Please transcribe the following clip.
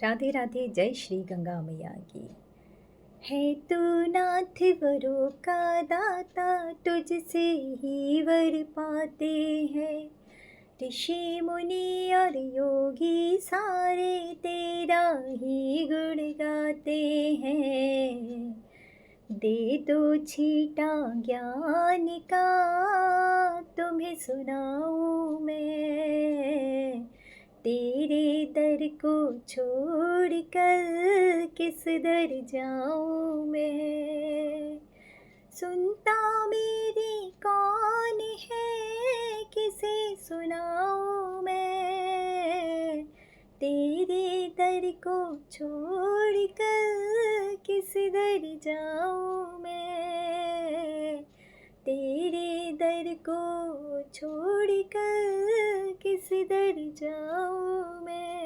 राधे राधे। जय श्री गंगा मैया की। है तू नाथ वरों का दाता, तुझसे ही वर पाते हैं। ऋषि मुनि और योगी सारे तेरा ही गुण गाते हैं। दे दो छीटा ज्ञान का, तुम्हें सुनाऊं मैं। तेरे दर को छोड़ कर किस दर जाऊं मैं। सुनता मेरी कौन है, किसे सुनाऊं मैं। तेरे दर को छोड़ कर किस दर जाऊं मैं। तेरे दर को छोड़ कर किस दर जाऊं मैं।